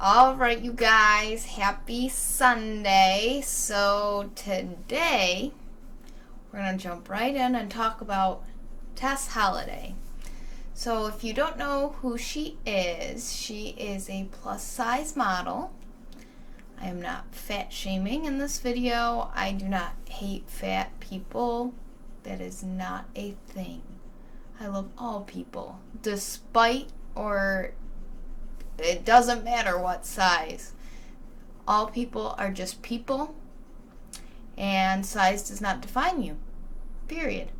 Alright, you guys, happy Sunday. So today we're going to jump right in and talk about Tess Holiday. So if you don't know who she is a plus size model. I am not fat shaming in this video. I do not hate fat people. That is not a thing. I love all people, despite or it doesn't matter what size. All people are just people, and size does not define you. Period.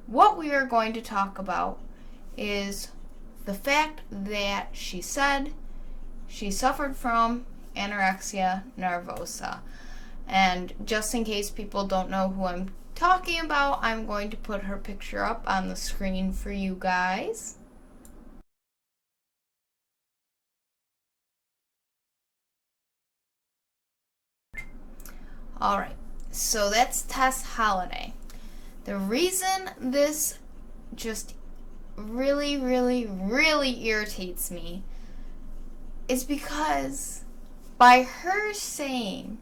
What we are going to talk about is the fact that she said she suffered from anorexia nervosa. And just in case people don't know who I'm talking about, I'm going to put her picture up on the screen for you guys. Alright, so that's Tess Holiday. The reason this just really irritates me is because by her saying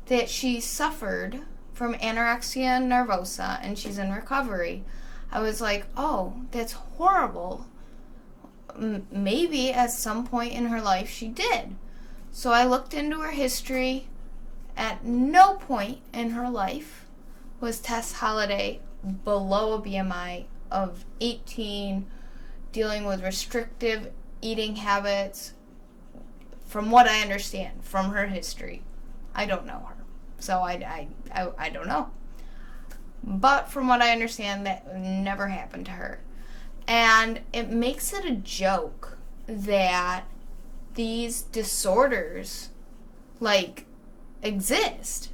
that she suffered from anorexia nervosa and she's in recovery, I was like, oh, that's horrible. Maybe at some point in her life she did. So I looked into her history. At no point in her life was Tess Holiday below a BMI of 18, dealing with restrictive eating habits, from what I understand from her history. I don't know her, so I don't know. But from what I understand, that never happened to her. And it makes it a joke that these disorders, exist,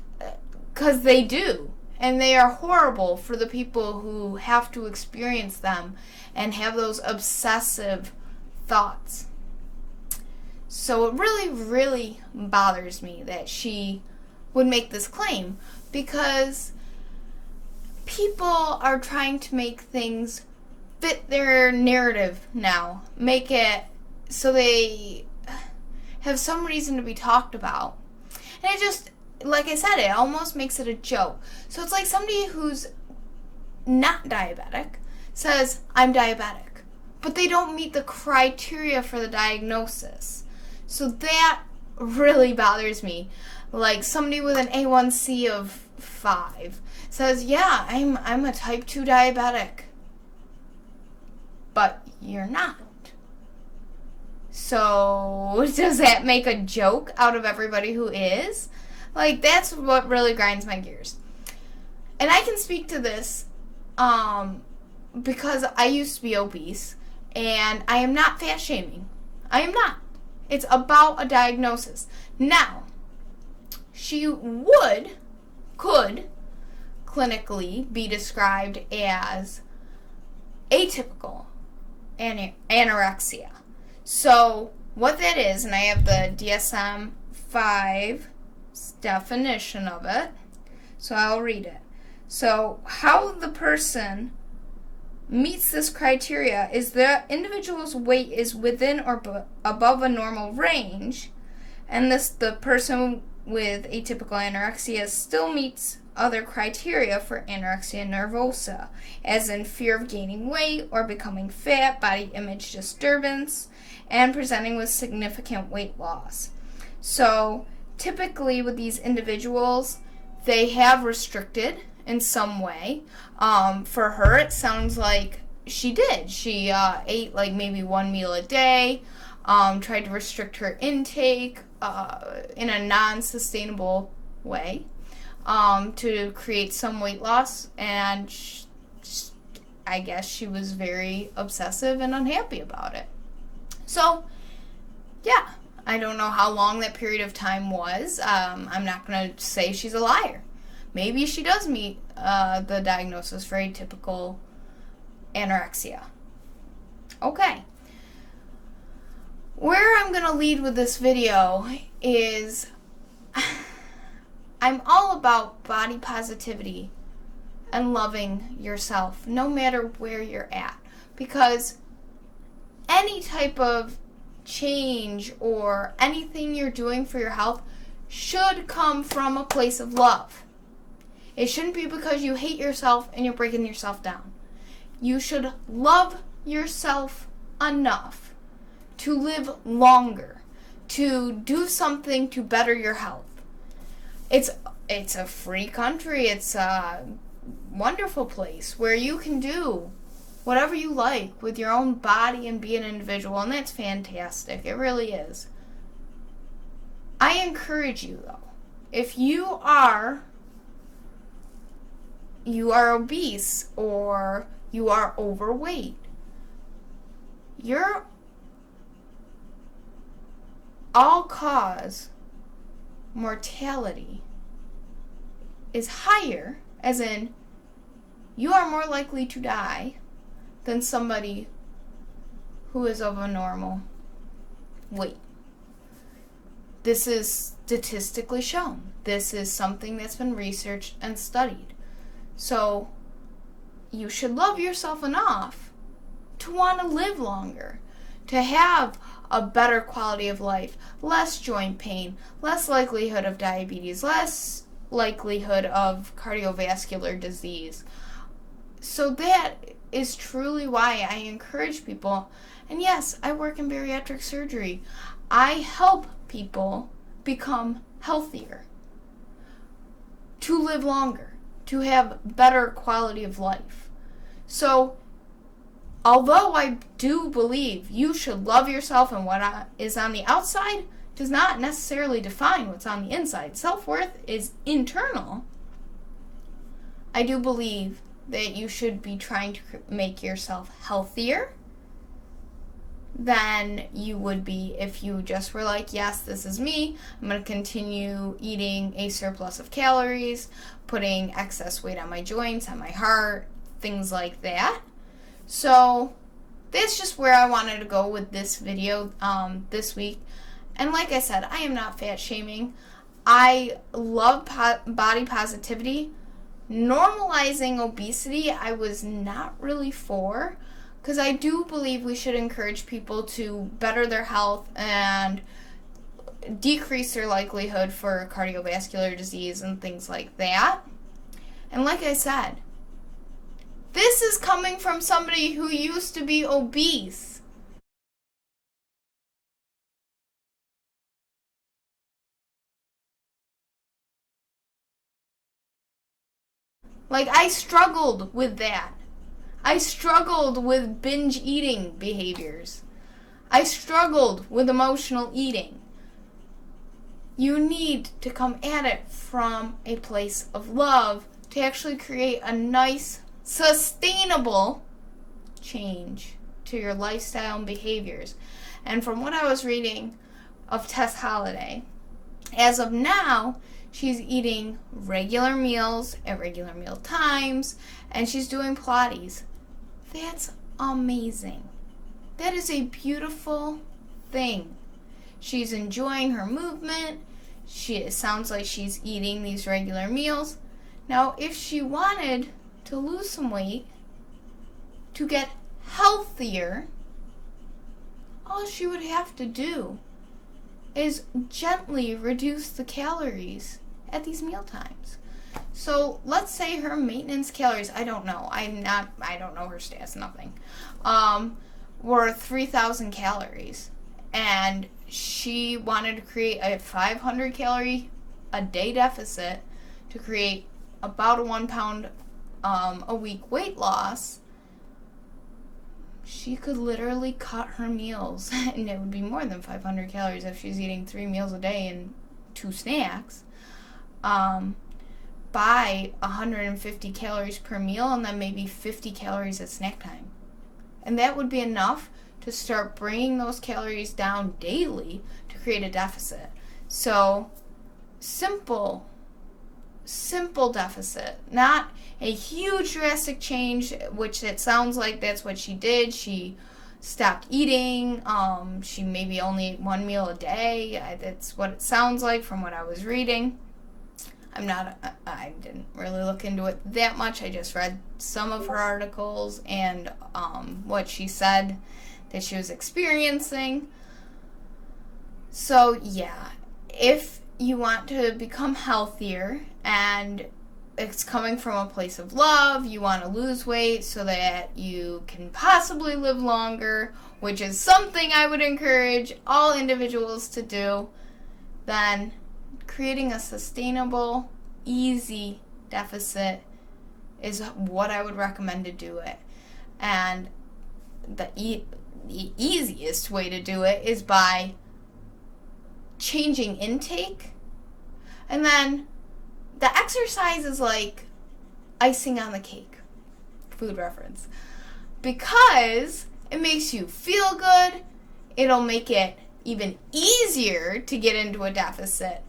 because they do, and they are horrible for the people who have to experience them and have those obsessive thoughts. So it really bothers me that she would make this claim, because people are trying to make things fit their narrative now, make it so they have some reason to be talked about. And it just, like I said, it almost makes it a joke. So it's like somebody who's not diabetic says, I'm diabetic, but they don't meet the criteria for the diagnosis. So that really bothers me. Like somebody with an A1C of 5 says, yeah, I'm a type 2 diabetic, but you're not. So does that make a joke out of everybody who is? That's what really grinds my gears. And I can speak to this because I used to be obese, and I am not fat shaming. I am not. It's about a diagnosis. Now, she could clinically be described as atypical anorexia. So what that is, and I have the DSM-5 definition of it, so I'll read it. So how the person meets this criteria is the individual's weight is within or above a normal range, and the person with atypical anorexia still meets other criteria for anorexia nervosa, as in fear of gaining weight or becoming fat, body image disturbance, and presenting with significant weight loss. So typically with these individuals, they have restricted in some way. For her, it sounds like she did. She ate maybe one meal a day, tried to restrict her intake in a non-sustainable way to create some weight loss, and I guess she was very obsessive and unhappy about it. So, yeah, I don't know how long that period of time was. I'm not going to say she's a liar. Maybe she does meet the diagnosis for atypical anorexia. Okay. Where I'm going to lead with this video is I'm all about body positivity and loving yourself, no matter where you're at. Because any type of change or anything you're doing for your health should come from a place of love. It shouldn't be because you hate yourself and you're breaking yourself down. You should love yourself enough to live longer, to do something to better your health. It's a free country. It's a wonderful place where you can do whatever you like with your own body and be an individual, and that's fantastic. It really is. I encourage you, though, if you are obese or you are overweight, your all-cause mortality is higher, as in you are more likely to die than somebody who is of a normal weight. This is statistically shown. This is something that's been researched and studied. So you should love yourself enough to want to live longer, to have a better quality of life, less joint pain, less likelihood of diabetes, less likelihood of cardiovascular disease. So that is truly why I encourage people. And yes, I work in bariatric surgery. I help people become healthier, to live longer, to have better quality of life. So although I do believe you should love yourself, and what is on the outside does not necessarily define what's on the inside. Self-worth is internal. I do believe that you should be trying to make yourself healthier than you would be if you just were like, yes, this is me. I'm going to continue eating a surplus of calories, putting excess weight on my joints, on my heart, things like that. So that's just where I wanted to go with this video this week. And like I said, I am not fat shaming. I love body positivity. Normalizing obesity, I was not really for, because I do believe we should encourage people to better their health and decrease their likelihood for cardiovascular disease and things like that. And like I said, this is coming from somebody who used to be obese. Like, I struggled with that. I struggled with binge-eating behaviors. I struggled with emotional eating. You need to come at it from a place of love to actually create a nice, sustainable change to your lifestyle and behaviors. And from what I was reading of Tess Holiday, as of now, she's eating regular meals at regular meal times, and she's doing Pilates. That's amazing. That is a beautiful thing. She's enjoying her movement. It sounds like she's eating these regular meals. Now, if she wanted to lose some weight, to get healthier, all she would have to do is gently reduce the calories at these meal times. So let's say her maintenance calories, I don't know, I don't know her stats, nothing, were 3,000 calories, and she wanted to create a 500 calorie a day deficit to create about a 1 pound a week weight loss. She could literally cut her meals, and it would be more than 500 calories if she's eating 3 meals a day and 2 snacks, by 150 calories per meal, and then maybe 50 calories at snack time. And that would be enough to start bringing those calories down daily to create a deficit. So, simple deficit, not a huge drastic change, which it sounds like that's what she did. She stopped eating. She maybe only ate 1 meal a day. That's what it sounds like from what I was reading. I didn't really look into it that much. I just read some of her articles and what she said that she was experiencing. So yeah, if you want to become healthier and it's coming from a place of love, you want to lose weight so that you can possibly live longer, which is something I would encourage all individuals to do, then creating a sustainable, easy deficit is what I would recommend to do it. And the easiest way to do it is by changing intake. And then the exercise is like icing on the cake. Food reference. Because it makes you feel good. It'll make it even easier to get into a deficit.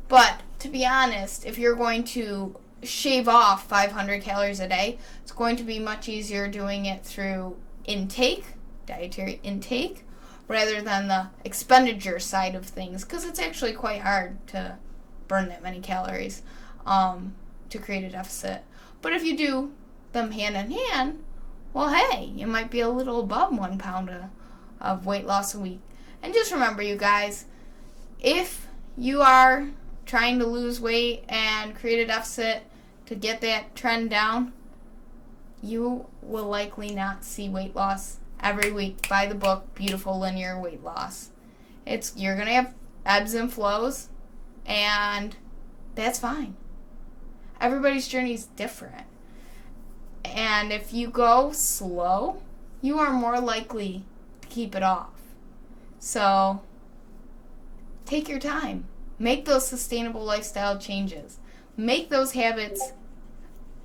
But to be honest, if you're going to shave off 500 calories a day, it's going to be much easier doing it through intake, dietary intake, rather than the expenditure side of things, because it's actually quite hard to burn that many calories to create a deficit. But if you do them hand in hand, well, hey, you might be a little above 1 pound of weight loss a week. And just remember, you guys, if you are trying to lose weight and create a deficit to get that trend down, you will likely not see weight loss every week. By the book, Beautiful Linear Weight Loss. You're going to have ebbs and flows, and that's fine. Everybody's journey is different. And if you go slow, you are more likely to keep it off. So take your time. Make those sustainable lifestyle changes. Make those habits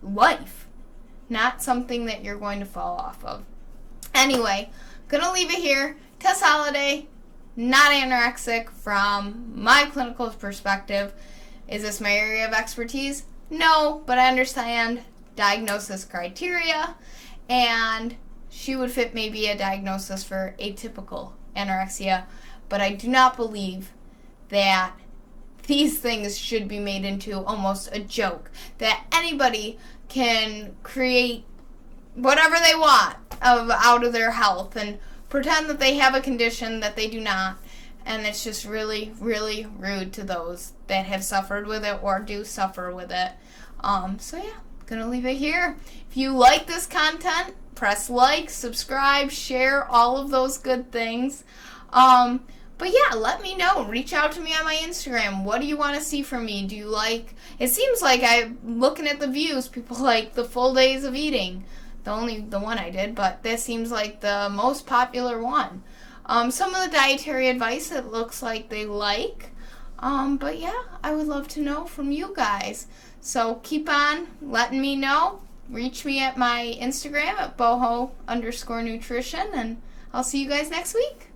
life, not something that you're going to fall off of. Anyway, gonna leave it here. Tess Holiday, not anorexic from my clinical perspective. Is this my area of expertise? No, but I understand diagnosis criteria, and she would fit maybe a diagnosis for atypical anorexia, but I do not believe that these things should be made into almost a joke, that anybody can create whatever they want out of their health and pretend that they have a condition that they do not. And it's just really, really rude to those that have suffered with it or do suffer with it. So yeah, gonna leave it here. If you like this content, press like, subscribe, share, all of those good things. But yeah, let me know. Reach out to me on my Instagram. What do you want to see from me? Do you like... It seems like I'm looking at the views. People like the full days of eating. The one I did, but this seems like the most popular one. Some of the dietary advice it looks like they like. But yeah, I would love to know from you guys. So keep on letting me know. Reach me at my Instagram at Boho_nutrition, and I'll see you guys next week.